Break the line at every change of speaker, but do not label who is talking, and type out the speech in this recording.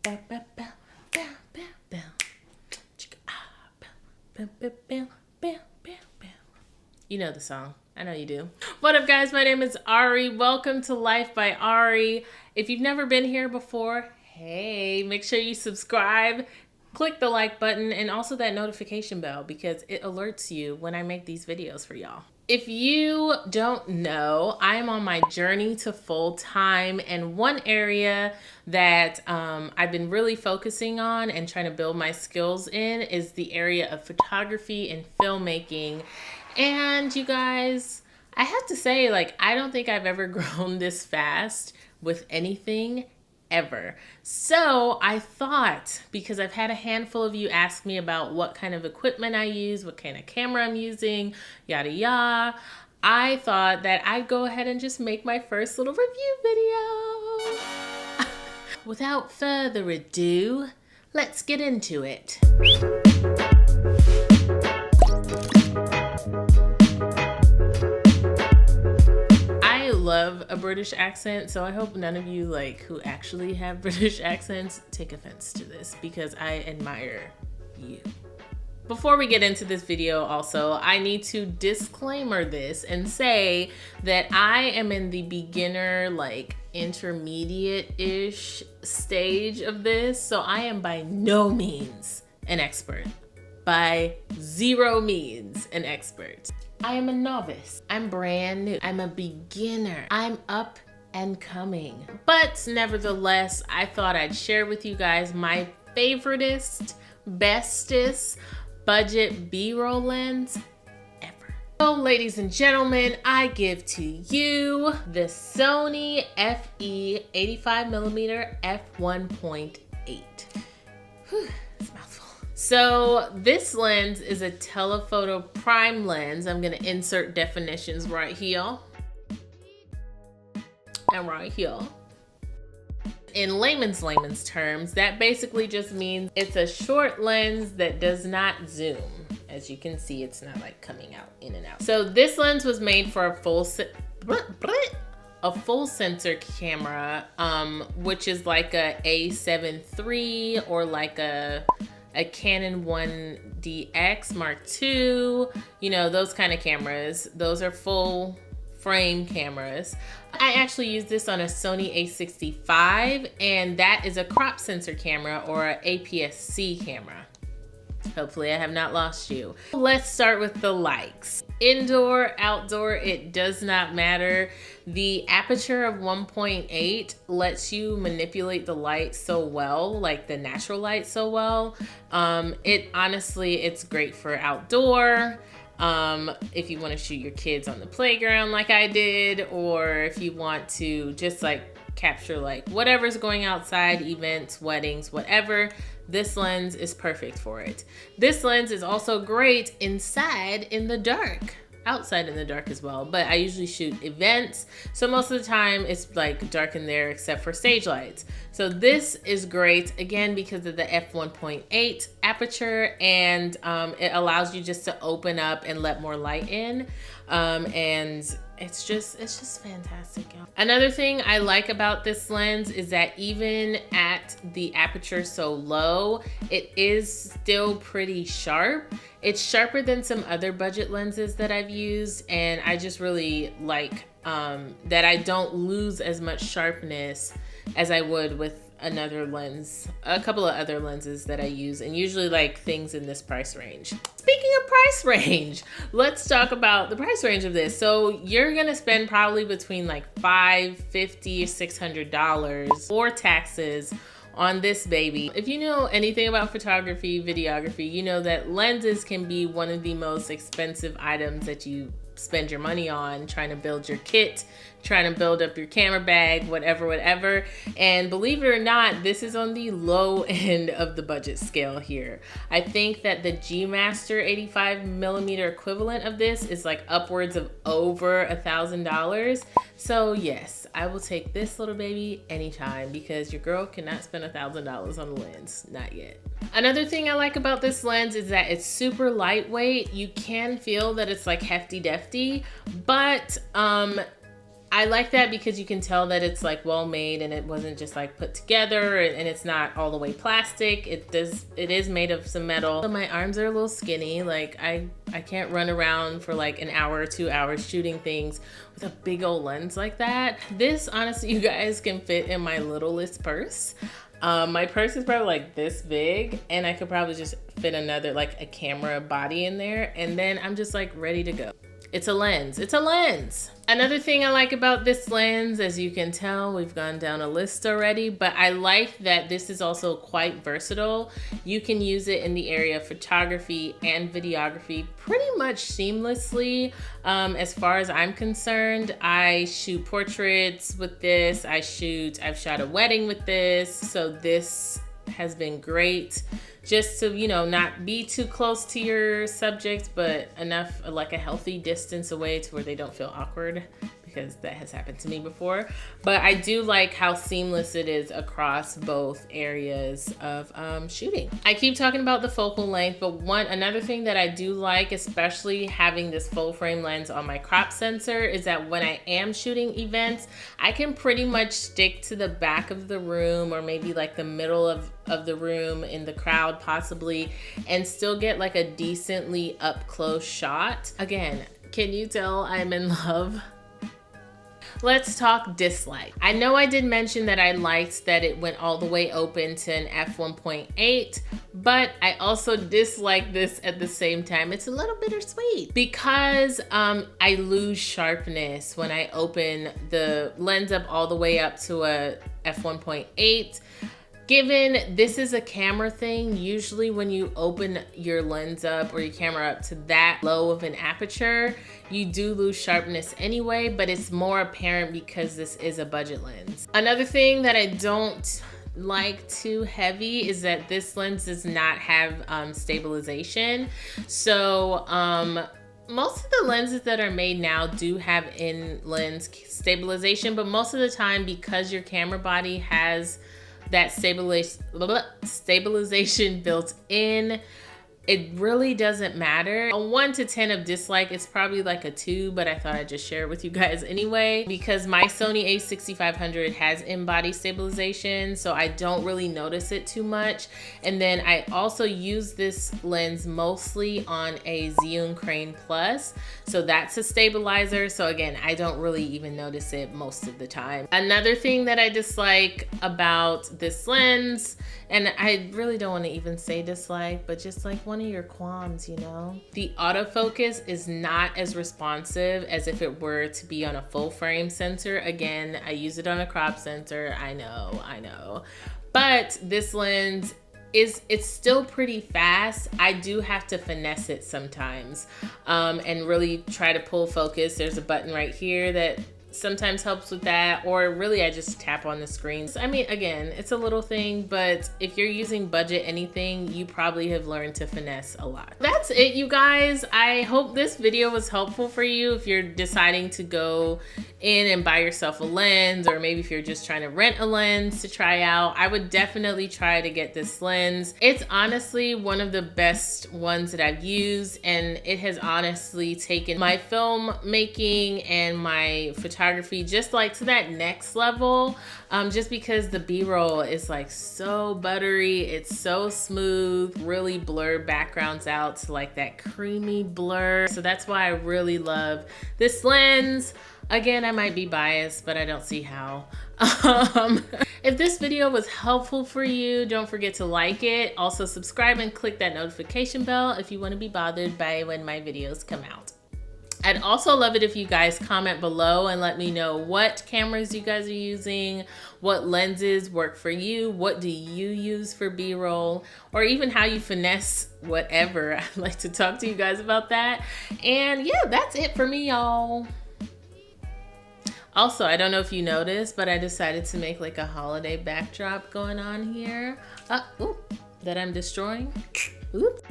You know the song. I know you do. What up, guys? My name is Ari. Welcome to Life by Ari. If you've never been here before, hey, make sure you subscribe, click the like button, and also that notification bell because it alerts you when I make these videos for y'all. If you don't know, I'm on my journey to full-time, and one area that I've been really focusing on and trying to build my skills in is the area of photography and filmmaking. And you guys, I have to say, like, I don't think I've ever grown this fast with anything ever. So I thought, because I've had a handful of you ask me about what kind of equipment I use, what kind of camera I'm using, yada yada, I thought that I'd go ahead and just make my first little review video. Without further ado, let's get into it. Love a British accent, so I hope none of you who actually have British accents take offense to this because I admire you. Before we get into this video also, I need to disclaimer this and say that I am in the beginner, intermediate-ish stage of this, so I am by no means an expert. By zero means an expert. I am a novice. I'm brand new. I'm a beginner. I'm up and coming. But nevertheless, I thought I'd share with you guys my favoriteest, bestest budget B-roll lens ever. So ladies and gentlemen, I give to you the Sony FE 85mm f1.8. Whew. So this lens is a telephoto prime lens. I'm gonna insert definitions right here and right here. In layman's terms, that basically just means it's a short lens that does not zoom. As you can see, it's not coming out in and out. So this lens was made for a full sensor camera, which is like a A7 III or like a Canon 1DX Mark II, you know, those kind of cameras. Those are full frame cameras. I actually use this on a Sony a65, and that is a crop sensor camera or an APS-C camera. Hopefully I have not lost you. Let's start with the likes. Indoor, outdoor, it does not matter. The aperture of 1.8 lets you manipulate the light so well, like the natural light so well. It's great for outdoor. If you want to shoot your kids on the playground like I did, or if you want to just capture whatever's going outside, events, weddings, whatever, this lens is perfect for it. This lens is also great inside in the dark, outside in the dark as well, but I usually shoot events, so most of the time it's dark in there except for stage lights. So this is great again because of the f1.8 aperture, and it allows you just to open up and let more light in, and it's just fantastic. Another thing I like about this lens is that even at the aperture so low, it is still pretty sharp. It's sharper than some other budget lenses that I've used, and I just really like that I don't lose as much sharpness as I would with another lens, a couple of other lenses that I use, and usually things in this price range. Speaking of price range, let's talk about the price range of this. So you're gonna spend probably between $550 or $600 or taxes on this baby. If you know anything about photography, videography, you know that lenses can be one of the most expensive items that you spend your money on, trying to build your kit, trying to build up your camera bag, whatever. And believe it or not, this is on the low end of the budget scale here. I think that the G Master 85mm equivalent of this is upwards of over $1,000. So yes, I will take this little baby anytime because your girl cannot spend $1,000 on a lens, not yet. Another thing I like about this lens is that it's super lightweight. You can feel that it's hefty defty, but I like that because you can tell that it's like well made and it wasn't just like put together, and it's not all the way plastic. It is made of some metal. So my arms are a little skinny. Like I can't run around for like an hour or 2 hours shooting things with a big old lens like that. This honestly, you guys, can fit in my littlest purse. My purse is probably like this big, and I could probably just fit another, like a camera body in there, and then I'm just like ready to go. It's a lens. It's a lens. Another thing I like about this lens, as you can tell, we've gone down a list already, but I like that this is also quite versatile. You can use it in the area of photography and videography pretty much seamlessly. As far as I'm concerned, I shoot portraits with this. I've shot a wedding with this. So this has been great, just to, you know, not be too close to your subject, but enough, like a healthy distance away to where they don't feel awkward, because that has happened to me before. But I do like how seamless it is across both areas of shooting. I keep talking about the focal length, but another thing that I do like, especially having this full frame lens on my crop sensor, is that when I am shooting events, I can pretty much stick to the back of the room, or maybe like the middle of the room in the crowd possibly, and still get like a decently up close shot. Again, can you tell I'm in love? Let's talk dislike. I know I did mention that I liked that it went all the way open to an f1.8, but I also dislike this at the same time. It's a little bittersweet because I lose sharpness when I open the lens up all the way up to a f1.8. Given this is a camera thing, usually when you open your lens up or your camera up to that low of an aperture, you do lose sharpness anyway, but it's more apparent because this is a budget lens. Another thing that I don't like too heavy is that this lens does not have stabilization. So most of the lenses that are made now do have in-lens stabilization, but most of the time, because your camera body has that stabilization built in, it really doesn't matter. A 1 to 10 of dislike, it's probably like a 2, but I thought I'd just share it with you guys anyway, because my Sony a6500 has in-body stabilization, so I don't really notice it too much. And then I also use this lens mostly on a Zhiyun Crane Plus, so that's a stabilizer. So again, I don't really even notice it most of the time. Another thing that I dislike about this lens, and I really don't want to even say dislike, but just like one of your qualms, you know? The autofocus is not as responsive as if it were to be on a full frame sensor. Again, I use it on a crop sensor, I know. But this lens it's still pretty fast. I do have to finesse it sometimes and really try to pull focus. There's a button right here that sometimes helps with that, or really I just tap on the screen. I mean, again, it's a little thing, but if you're using budget anything, you probably have learned to finesse a lot. That's it, you guys. I hope this video was helpful for you if you're deciding to go in and buy yourself a lens, or maybe if you're just trying to rent a lens to try out. I would definitely try to get this lens. It's honestly one of the best ones that I've used, and it has honestly taken my film making and my photography just like to that next level, just because the B-roll is like so buttery, it's so smooth, really blur backgrounds out to like that creamy blur. So that's why I really love this lens. Again, I might be biased, but I don't see how. If this video was helpful for you, don't forget to like it. Also subscribe and click that notification bell if you want to be bothered by when my videos come out. I'd also love it if you guys comment below and let me know what cameras you guys are using, what lenses work for you, what do you use for B-roll, or even how you finesse whatever. I'd like to talk to you guys about that. And yeah, that's it for me, y'all. Also, I don't know if you noticed, but I decided to make like a holiday backdrop going on here. That I'm destroying. Oops.